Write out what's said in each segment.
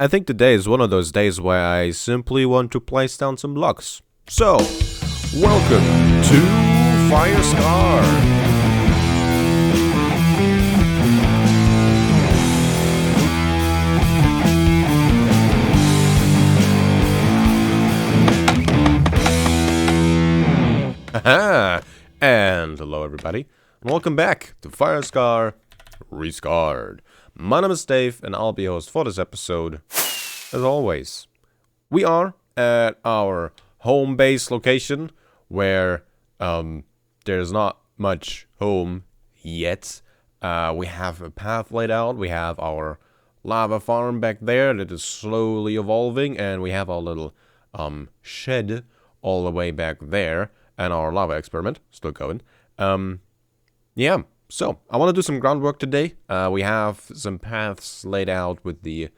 I think today is one of those days where I simply want to place down some blocks. So, welcome to Firescar! And hello everybody, and welcome back to Firescar Rescared. My name is Dave, and I'll be your host for this episode. As always, we are at our home base location, where there's not much home yet. We have a path laid out, we have our lava farm back there that is slowly evolving, and we have our little shed all the way back there. And our lava experiment still going. Yeah, so I want to do some groundwork today. We have some paths laid out with the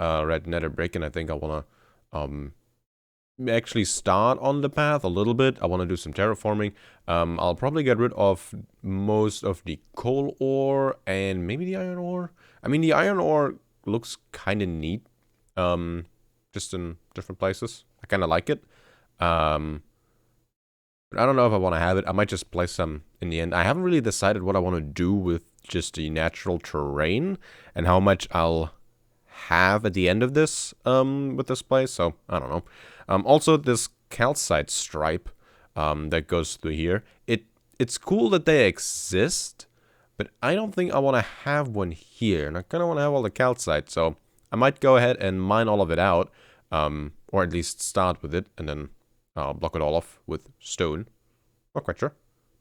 red nether brick, and I think I want to actually start on the path a little bit. I want to do some terraforming. I'll probably get rid of most of the coal ore and maybe the iron ore. I mean, the iron ore looks kind of neat, just in different places. I kind of like it. But I don't know if I want to have it. I might just place some in the end. I haven't really decided what I want to do with just the natural terrain and how much I'll have at the end of this with this place. So, I don't know. Also, this calcite stripe that goes through here. It's cool that they exist, but I don't think I want to have one here. And I kind of want to have all the calcite. So, I might go ahead and mine all of it out. Or at least start with it and then block it all off with stone. Not quite sure.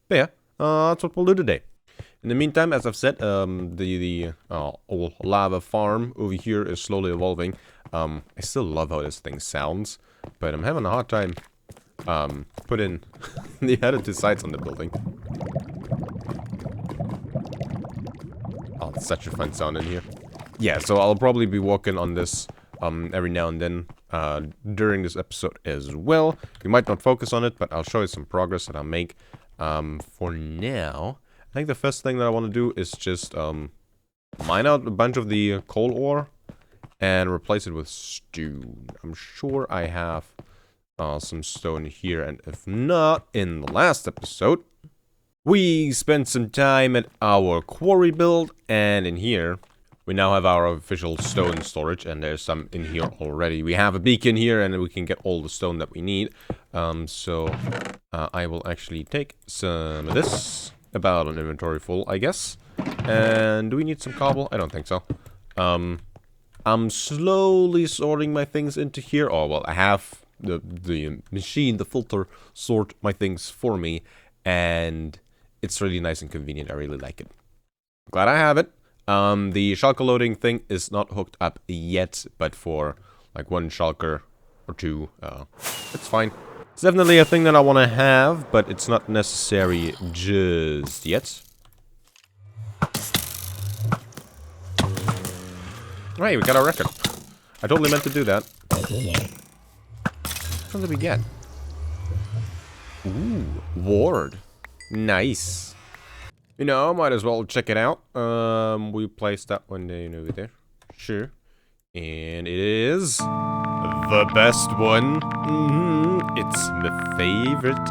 But yeah, that's what we'll do today. In the meantime, as I've said, the old lava farm over here is slowly evolving. I still love how this thing sounds, but I'm having a hard time putting the additive sights on the building. Oh, it's such a fun sound in here. Yeah, so I'll probably be working on this every now and then during this episode as well. We might not focus on it, but I'll show you some progress that I'll make. For now, I think the first thing that I want to do is just mine out a bunch of the coal ore and replace it with stone. I'm sure I have some stone here, and if not, in the last episode, we spent some time at our quarry build, and in here, we now have our official stone storage, and there's some in here already. We have a beacon here, and we can get all the stone that we need. So I will actually take some of this. About an inventory full, I guess. And do we need some cobble? I don't think so. I'm slowly sorting my things into here. Oh, well, I have the machine, the filter, sort my things for me. And it's really nice and convenient. I really like it. Glad I have it. The shulker loading thing is not hooked up yet, but for like one shulker or two, it's fine. It's definitely a thing that I want to have, but it's not necessary just yet. Right, we got our record. I totally meant to do that. What did we get? Ooh, ward. Nice. You know, might as well check it out. We placed that one down over there. Sure. And it is the best one. It's my favorite.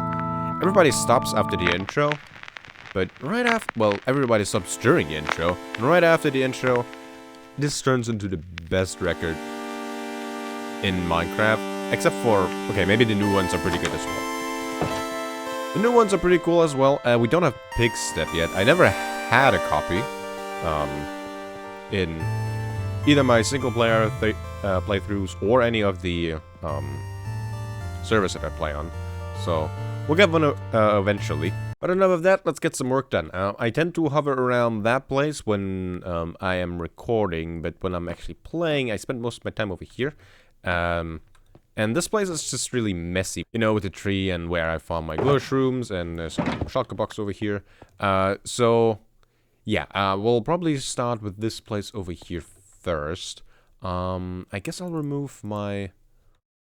Everybody stops after the intro. But right after, well, everybody stops during the intro. And right after the intro, this turns into the best record in Minecraft. Except for, okay, maybe the new ones are pretty good as well. The new ones are pretty cool as well. We don't have Pig Step yet. I never had a copy in either my single player playthroughs or any of the servers that I play on. So we'll get one eventually. But enough of that, let's get some work done. I tend to hover around that place when I am recording, but when I'm actually playing, I spend most of my time over here. And this place is just really messy, you know, with the tree and where I found my glow shrooms, and there's a shulker box over here. So, yeah, we'll probably start with this place over here first. I guess I'll remove my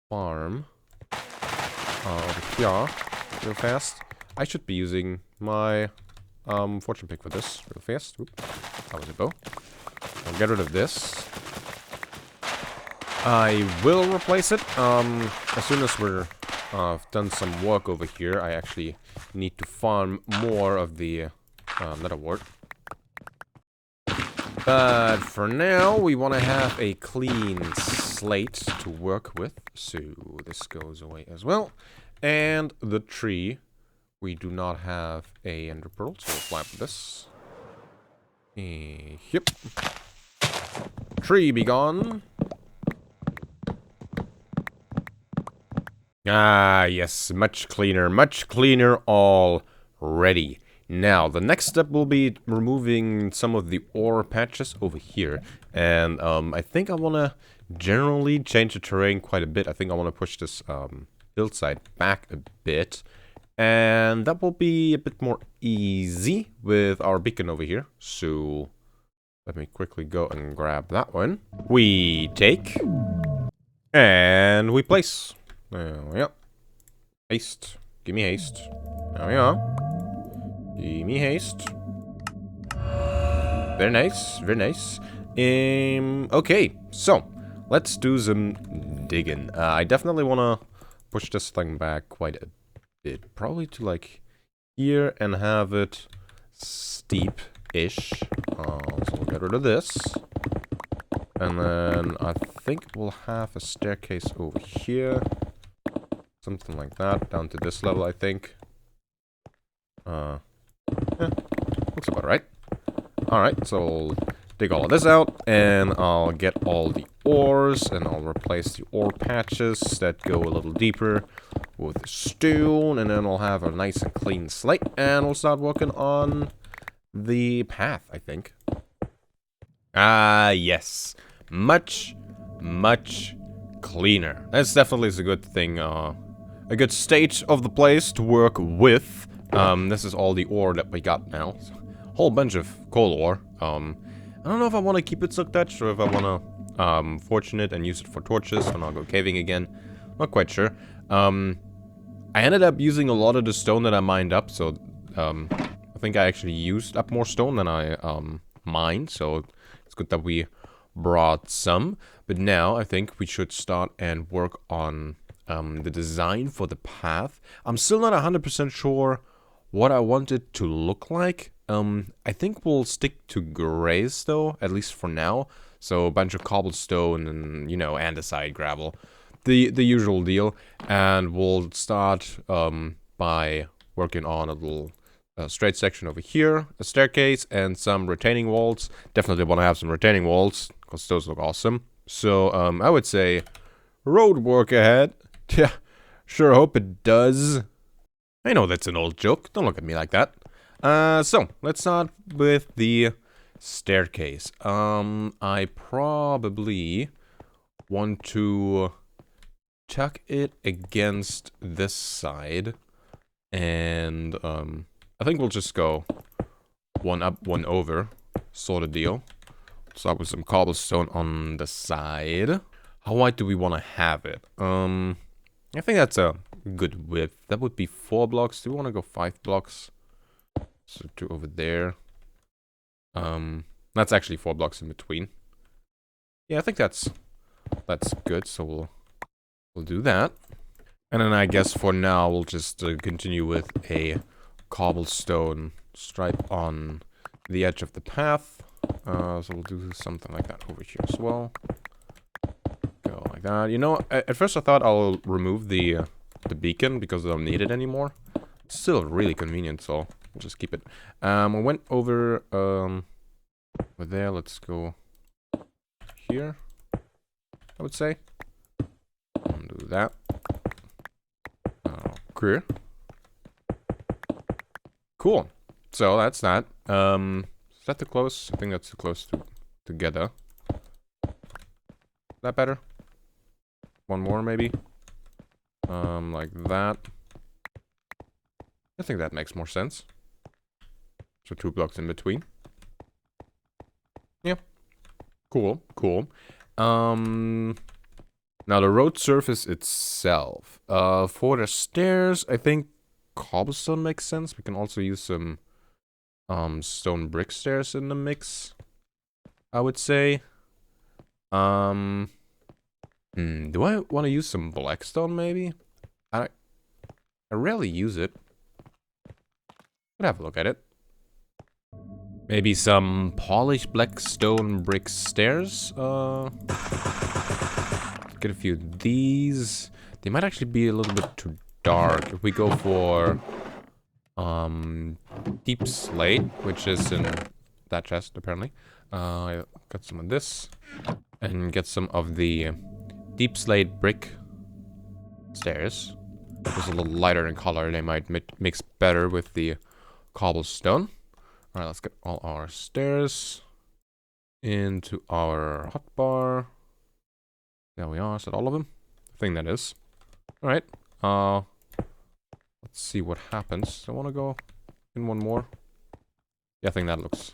farm over here real fast. I should be using my fortune pick for this real fast. Oop, that was a bow. I'll get rid of this. I will replace it. As soon as we're done some work over here, I actually need to farm more of the nether wart. But for now, we want to have a clean slate to work with. So this goes away as well. And the tree, we do not have a ender pearl, so we'll fly with this. Yep. Tree be gone. Ah, yes, much cleaner already. Now, the next step will be removing some of the ore patches over here. And I think I want to generally change the terrain quite a bit. I think I want to push this hillside back a bit. And that will be a bit more easy with our beacon over here. So, let me quickly go and grab that one. We take. And we place. There we go. Haste. Give me haste. There we are. Give me haste. Very nice. Very nice. Okay. So, let's do some digging. I definitely want to push this thing back quite a bit. Probably to like here and have it steep-ish. So we'll get rid of this. And then I think we'll have a staircase over here. Something like that, down to this level, I think. Yeah, looks about right. Alright, so I'll dig all of this out, and I'll get all the ores, and I'll replace the ore patches that go a little deeper with stone, and then we'll have a nice and clean slate, and we'll start working on the path, I think. Ah, yes. Much cleaner. That's definitely a good thing, a good state of the place to work with. This is all the ore that we got now. So, whole bunch of coal ore. I don't know if I want to keep it like that, or if I want to fortune it and use it for torches when I'll go caving again. Not quite sure. I ended up using a lot of the stone that I mined up, so I think I actually used up more stone than I mined, so it's good that we brought some. But now I think we should start and work on the design for the path. I'm still not 100% sure what I want it to look like. I think we'll stick to grays though, at least for now. So a bunch of cobblestone and, you know, andesite, gravel. The usual deal. And we'll start by working on a little straight section over here, a staircase, and some retaining walls. Definitely want to have some retaining walls, because those look awesome. So I would say road work ahead. Yeah, sure hope it does. I know that's an old joke. Don't look at me like that. So, let's start with the staircase. I probably want to tuck it against this side. And, I think we'll just go one up, one over sort of deal. Start with some cobblestone on the side. How wide do we want to have it? I think that's a good width. That would be 4 blocks. Do we want to go 5 blocks? So 2 over there. That's actually 4 blocks in between. Yeah, I think that's good. So we'll do that. And then I guess for now we'll just continue with a cobblestone stripe on the edge of the path. So we'll do something like that over here as well. Go like that. You know, at first I thought I'll remove the beacon because I don't need it anymore. It's still really convenient, so we'll just keep it. I went over there. Let's go here, I would say. Undo that. Okay. Cool. So that's that. Is that too close? I think that's too close together. Is that better? One more maybe? Like that. I think that makes more sense. So 2 blocks in between. Yeah. Cool, cool. Now the road surface itself. For the stairs, I think cobblestone makes sense. We can also use some stone brick stairs in the mix, I would say. Do I want to use some blackstone, maybe? I rarely use it. Could have a look at it. Maybe some polished blackstone brick stairs? Get a few of these. They might actually be a little bit too dark. If we go for deep slate, which is in that chest apparently. Got some of this and get some of the deep slate brick stairs. Just a little lighter in color. They might mix better with the cobblestone. All right, let's get all our stairs into our hotbar. There we are. Is that all of them? I think that is. All right. Let's see what happens. I want to go in one more. Yeah, I think that looks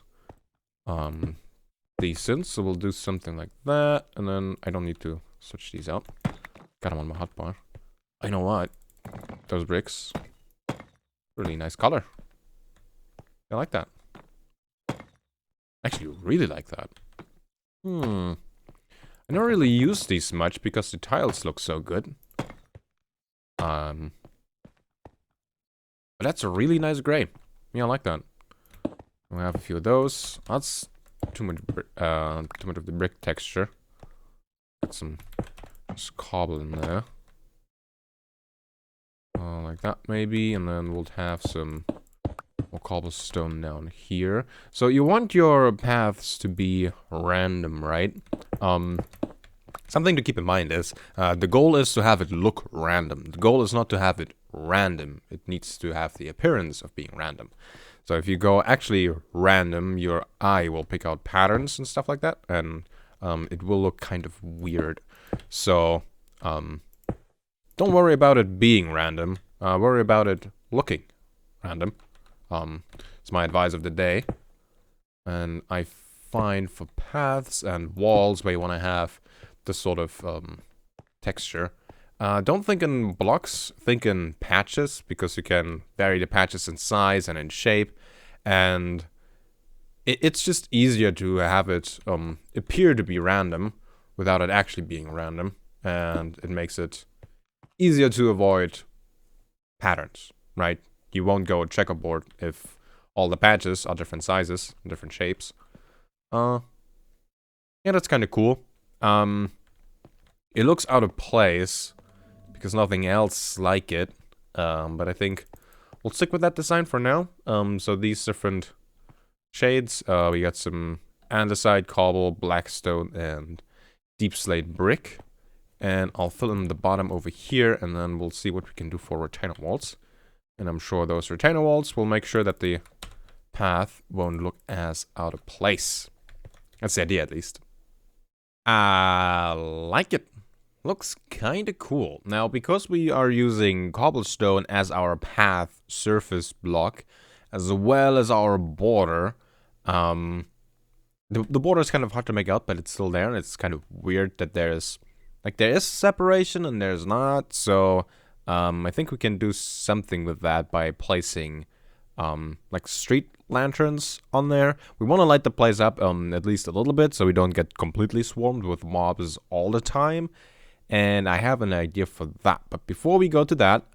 decent. So we'll do something like that, and then I don't need to switch these out. Got them on my hotbar. I know what. Those bricks. Really nice color. I like that. Actually, really like that. I don't really use these much because the tiles look so good. But that's a really nice gray. Yeah, I like that. We have a few of those. That's too much of the brick texture. Got some cobble in there. Like that maybe, and then we'll have some more cobblestone down here. So you want your paths to be random, right? Something to keep in mind is the goal is to have it look random. The goal is not to have it random. It needs to have the appearance of being random. So if you go actually random, your eye will pick out patterns and stuff like that, and it will look kind of weird. So don't worry about it being random. Worry about it looking random. It's my advice of the day. And I find for paths and walls where you want to have this sort of texture, don't think in blocks, think in patches, because you can vary the patches in size and in shape, and it's just easier to have it appear to be random without it actually being random, and it makes it easier to avoid patterns, right? You won't go checkerboard if all the patches are different sizes, different shapes. Yeah, that's kind of cool. It looks out of place because nothing else like it, but I think we'll stick with that design for now. So these different shades, we got some andesite, cobble, blackstone, and deep slate brick. And I'll fill in the bottom over here, and then we'll see what we can do for retainer walls. And I'm sure those retainer walls will make sure that the path won't look as out of place. That's the idea, at least. I like it. Looks kind of cool. Now, because we are using cobblestone as our path surface block, as well as our border, the border is kind of hard to make out, but it's still there. It's kind of weird that there is separation and there's not. So I think we can do something with that by placing like street lanterns on there. We want to light the place up at least a little bit so we don't get completely swarmed with mobs all the time. And I have an idea for that. But before we go to that,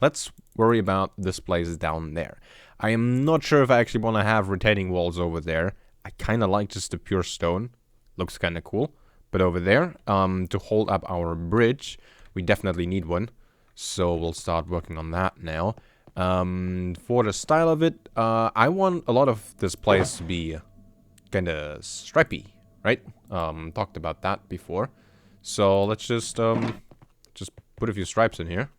let's worry about this place down there. I am not sure if I actually want to have retaining walls over there. I kind of like just the pure stone. Looks kind of cool. But over there, to hold up our bridge, we definitely need one. So we'll start working on that now. For the style of it, I want a lot of this place to be kind of stripy, right? Talked about that before. So let's just put a few stripes in here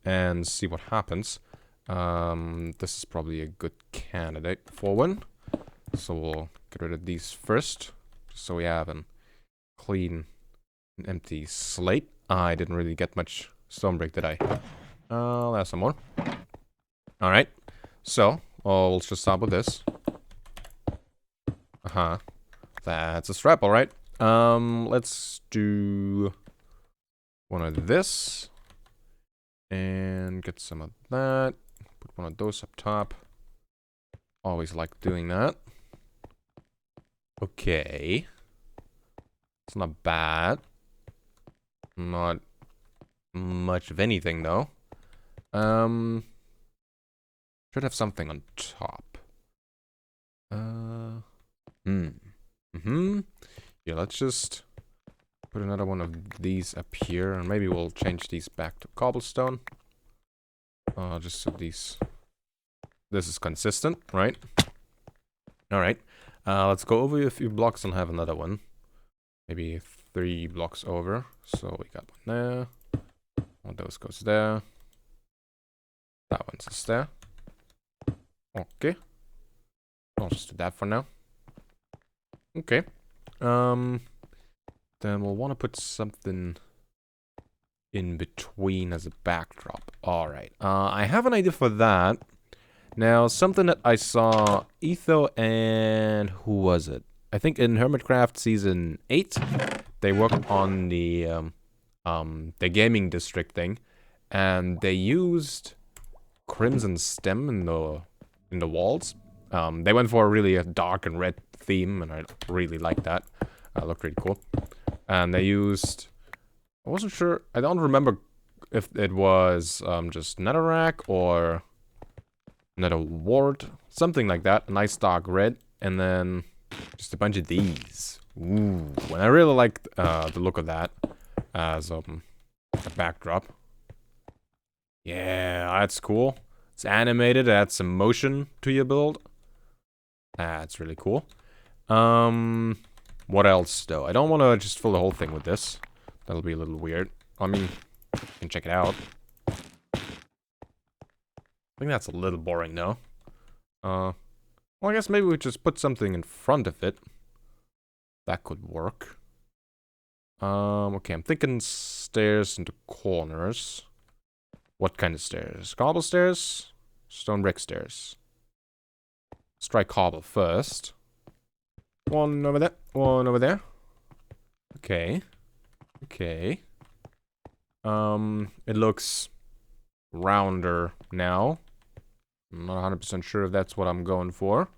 and see what happens. This is probably a good candidate for one. So we'll get rid of these first, just so we have an clean and empty slate. I didn't really get much stone brick, did I? I'll have some more. Alright, so we'll just start with this. That's a strap, alright. Let's do one of this and get some of that. Put one of those up top. Always like doing that. Okay. It's not bad. Not much of anything, though. Should have something on top. Yeah, let's just put another one of these up here, and maybe we'll change these back to cobblestone. Just so this is consistent, right? Alright. Let's go over a few blocks and have another one. Maybe 3 blocks over. So we got one there. One of those goes there. That one's just there. Okay. I'll just do that for now. Okay. Then we'll want to put something in between as a backdrop. Alright. I have an idea for that. Now, something that I saw Etho and who was it? I think in Hermitcraft Season 8, they worked on the gaming district thing, and they used crimson stem in the walls. They went for a really dark and red theme, and I really liked that. Looked really cool. And they used, I wasn't sure, I don't remember if it was just netherrack or another wart, something like that. A nice dark red, and then just a bunch of these. Ooh, and I really liked the look of that as a backdrop. Yeah, that's cool. It's animated, it adds some motion to your build. That's really cool. What else, though? I don't want to just fill the whole thing with this. That'll be a little weird. I mean, you can check it out. I think that's a little boring, though. Well, I guess maybe we just put something in front of it. That could work. Okay, I'm thinking stairs into corners. What kind of stairs? Cobble stairs? Stone brick stairs. Let's try cobble first. One over there. One over there. Okay. Okay. It looks rounder now. I'm not 100% sure if that's what I'm going for.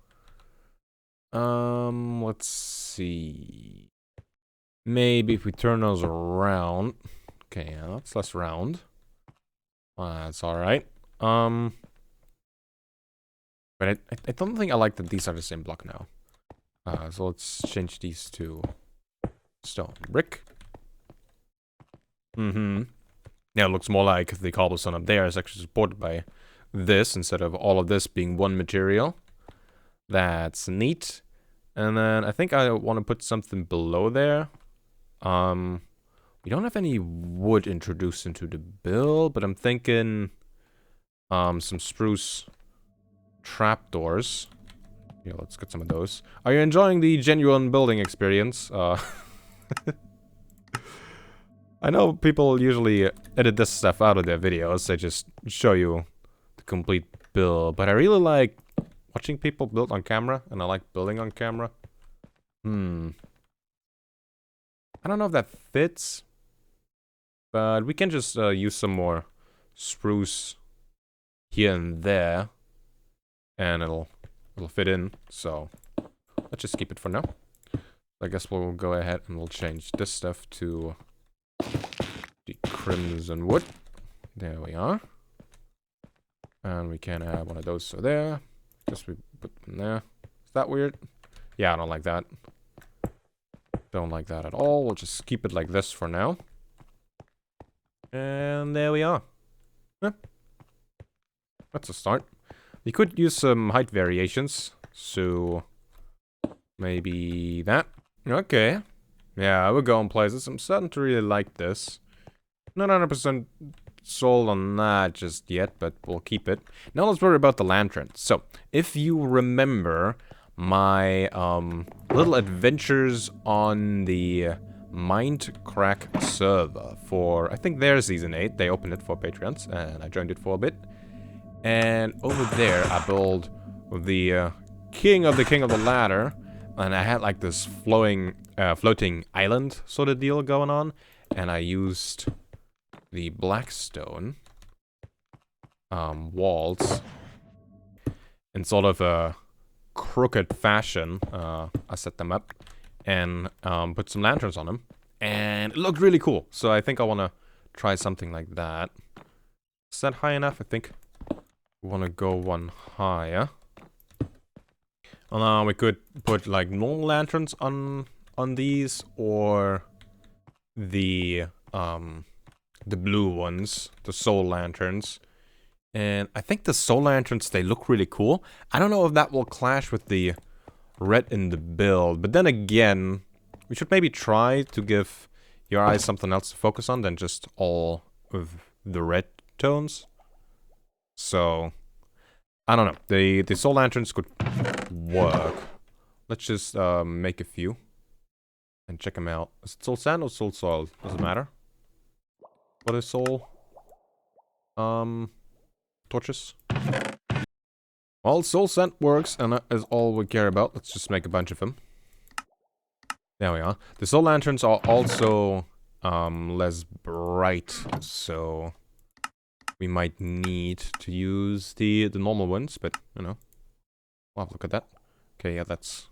Let's see. Maybe if we turn those around. Okay, yeah, that's less round. That's alright. But I don't think I like that these are the same block now. So let's change these to stone brick. Yeah, it looks more like the cobblestone up there is actually supported by this instead of all of this being one material. That's neat. And then I think I want to put something below there. We don't have any wood introduced into the build, but I'm thinking some spruce trapdoors. Yeah, let's get some of those. Are you enjoying the genuine building experience? I know people usually edit this stuff out of their videos. They just show you the complete build. But I really like watching people build on camera, and I like building on camera. I don't know if that fits. But we can just use some more spruce here and there. And it'll fit in. So let's just keep it for now. I guess we'll go ahead and we'll change this stuff to the crimson wood. There we are. And we can add one of those so there. Just we put them there. Is that weird? Yeah, I don't like that. Don't like that at all. We'll just keep it like this for now. And there we are. Yeah. That's a start. We could use some height variations. So maybe that. Okay. Yeah, I will go in places. I'm starting to really like this. Not 100% sold on that just yet, but we'll keep it. Now let's worry about the lanterns. So, if you remember my little adventures on the Mindcrack server for, I think their Season 8. They opened it for Patreons, and I joined it for a bit. And over there, I built the king of the ladder, and I had like this floating island sort of deal going on, and I used the blackstone walls in sort of a crooked fashion. I set them up and put some lanterns on them, And it looked really cool. So I think I want to try something like that. Is that high enough? I think we want to go one higher. And we could put like normal lanterns on these, or the blue ones, the soul lanterns. And I think the soul lanterns, they look really cool. I don't know if that will clash with the red in the build, but then again, we should maybe try to give your eyes something else to focus on than just all of the red tones. So I don't know. The soul lanterns could work. Let's just make a few and check them out. Is it soul sand or soul soil? Doesn't matter. What is soul? Torches. Well, soul sand works, and that is all we care about. Let's just make a bunch of them. There we are. The soul lanterns are also less bright, so we might need to use the normal ones, but you know. Wow, look at that. Okay, yeah, that's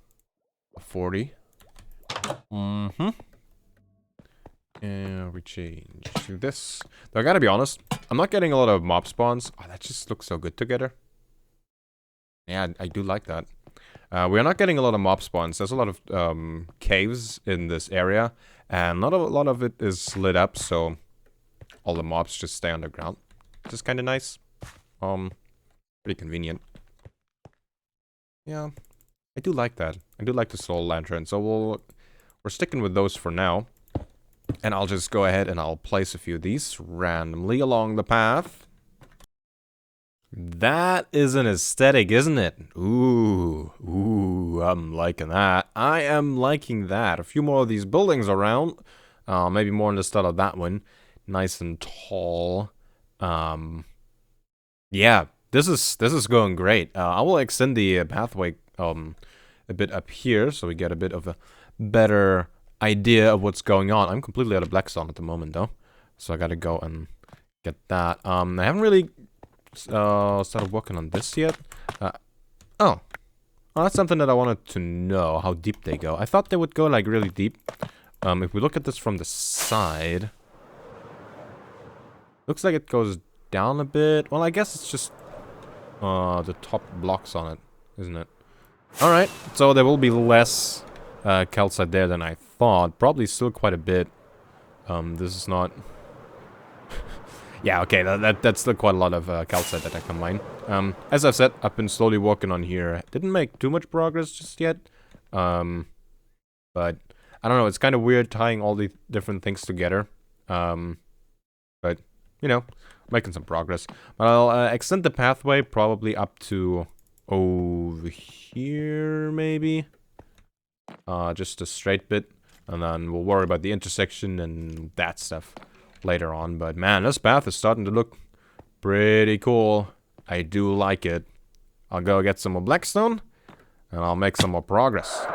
a 40. And we change to this. Though I gotta be honest, I'm not getting a lot of mob spawns. Oh, that just looks so good together. Yeah, I do like that. We're not getting a lot of mob spawns. There's a lot of caves in this area, and not a lot of it is lit up, so all the mobs just stay underground. Which is kind of nice. Pretty convenient. Yeah, I do like that. I do like the soul lantern, so we're sticking with those for now. And I'll just go ahead and I'll place a few of these randomly along the path. That is an aesthetic, isn't it? Ooh, I'm liking that. I am liking that. A few more of these buildings around. Maybe more in the style of that one. Nice and tall. Yeah, this is going great. I will extend the pathway a bit up here, so we get a bit of a better idea of what's going on. I'm completely out of blackstone at the moment, though, so I gotta go and get that. I haven't really started working on this yet. Oh, that's something that I wanted to know, how deep they go. I thought they would go like really deep. If we look at this from the side, looks like it goes down a bit. Well, I guess it's just the top blocks on it, isn't it? All right, so there will be less calcite there than I thought. Probably still quite a bit. This is not. Yeah, okay, that's still quite a lot of calcite that I can mine. As I've said, I've been slowly working on here. Didn't make too much progress just yet. But I don't know, it's kind of weird tying all the different things together. But, you know, making some progress. But I'll extend the pathway probably up to over here, maybe. Just a straight bit. And then we'll worry about the intersection and that stuff later on. But man, this path is starting to look pretty cool. I do like it. I'll go get some more blackstone, and I'll make some more progress.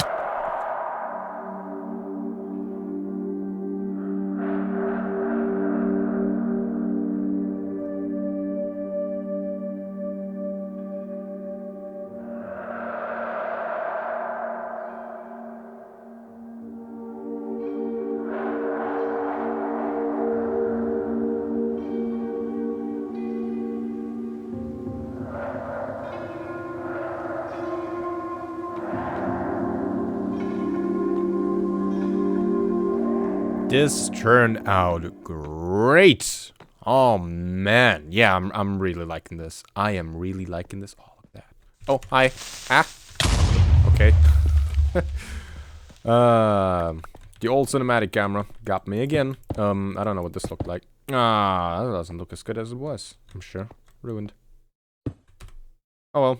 This turned out great. Oh man, yeah, I'm really liking this. I am really liking this. Oh, look at that. Oh, hi. Ah. Okay. The old cinematic camera got me again. I don't know what this looked like. Ah, that doesn't look as good as it was. I'm sure. Ruined. Oh well.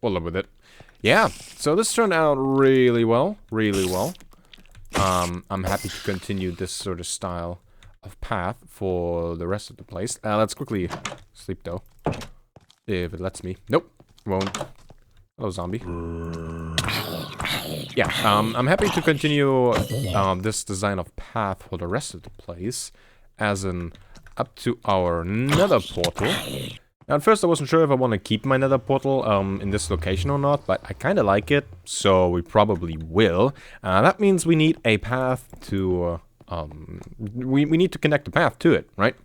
We'll live with it. Yeah. So this turned out really well. Really well. I'm happy to continue this sort of style of path for the rest of the place. Let's quickly sleep though, if it lets me. Nope, won't. Hello, zombie. Yeah, I'm happy to continue this design of path for the rest of the place, as in up to our nether portal. Now, at first I wasn't sure if I want to keep my nether portal in this location or not, but I kind of like it, so we probably will. That means we need a path to we need to connect the path to it, right?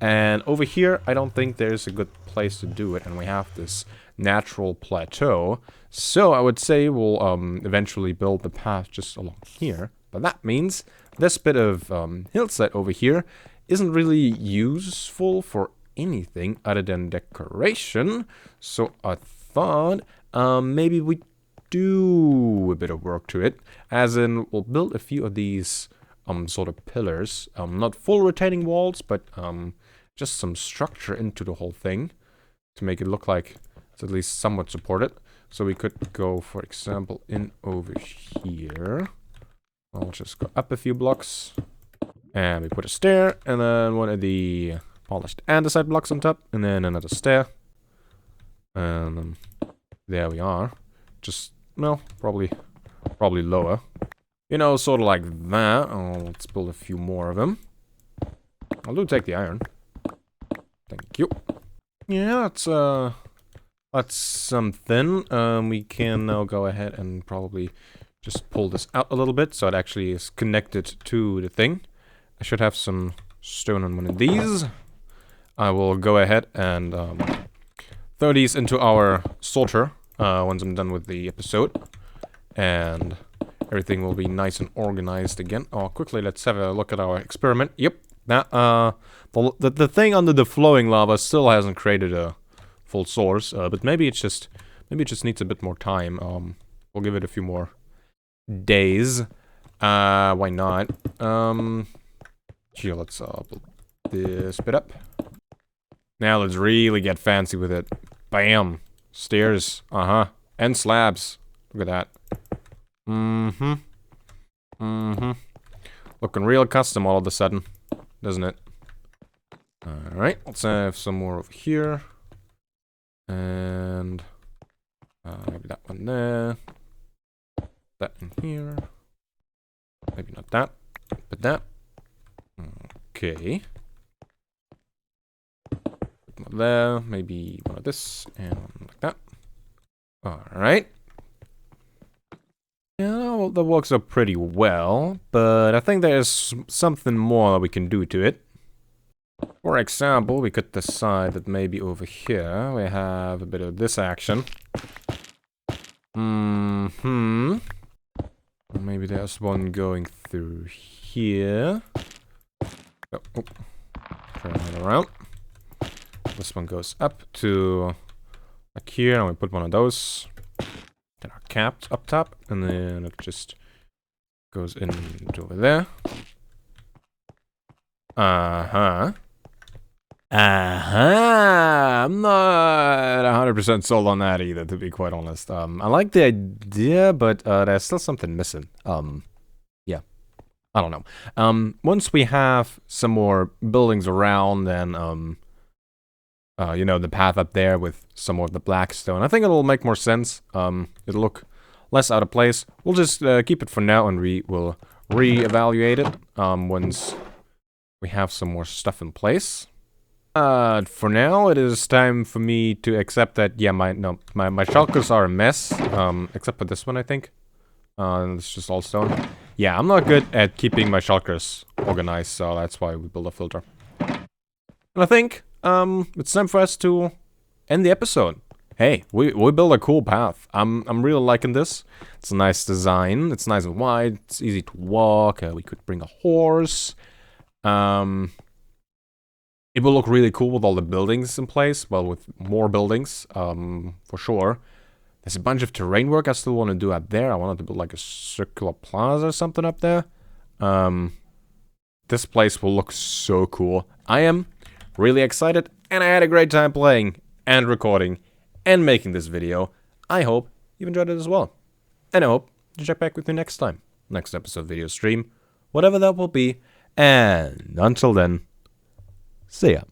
And over here, I don't think there's a good place to do it, and we have this natural plateau. So I would say we'll eventually build the path just along here. But that means this bit of hillside over here isn't really useful for anything other than decoration. So I thought maybe we do a bit of work to it, as in we'll build a few of these sort of pillars, not full retaining walls, but just some structure into the whole thing to make it look like it's at least somewhat supported. So we could go, for example, in over here. I'll just go up a few blocks, and we put a stair, and then one of the polished andesite blocks on top, and then another stair, and there we are. Just, well, probably lower. You know, sort of like that. Oh, let's build a few more of them. I'll take the iron. Thank you. Yeah, that's something. We can now go ahead and probably just pull this out a little bit so it actually is connected to the thing. I should have some stone on one of these. I will go ahead and throw these into our sorter once I'm done with the episode. And everything will be nice and organized again. Oh, quickly, let's have a look at our experiment. Yep, that the thing under the flowing lava still hasn't created a full source, but maybe it just needs a bit more time. We'll give it a few more days. Why not? Here, let's build this bit up. Now let's really get fancy with it. Bam, stairs. And slabs. Look at that. Looking real custom all of a sudden, doesn't it? Alright, let's have some more over here. And maybe that one there. That in here. Maybe not that, but that. Okay. One there, maybe one of this, and one like that. Alright. Yeah, well, that works out pretty well, but I think there's something more that we can do to it. For example, we could decide that maybe over here we have a bit of this action. Maybe there's one going through here. Oh, turn that around. This one goes up to like here, and we put one of those. That are capped up top, and then it just goes in over there. I'm not 100% sold on that either, to be quite honest. I like the idea, but there's still something missing. Yeah, I don't know. Once we have some more buildings around, then you know, the path up there with some more of the black stone, I think it'll make more sense. It'll look less out of place. We'll just keep it for now, and we will re-evaluate it once we have some more stuff in place. For now, it is time for me to accept that, yeah, my shulkers are a mess, except for this one, I think. It's just all stone. Yeah, I'm not good at keeping my shulkers organized, so that's why we build a filter. And I think it's time for us to end the episode. Hey, we built a cool path. I'm really liking this. It's a nice design. It's nice and wide. It's easy to walk. We could bring a horse. It will look really cool with all the buildings in place. Well, with more buildings, for sure. There's a bunch of terrain work I still want to do out there. I wanted to build like a circular plaza or something up there. This place will look so cool. I am really excited, and I had a great time playing and recording and making this video. I hope you've enjoyed it as well. And I hope you check back with me next time. Next episode video stream, whatever that will be. And until then, see ya.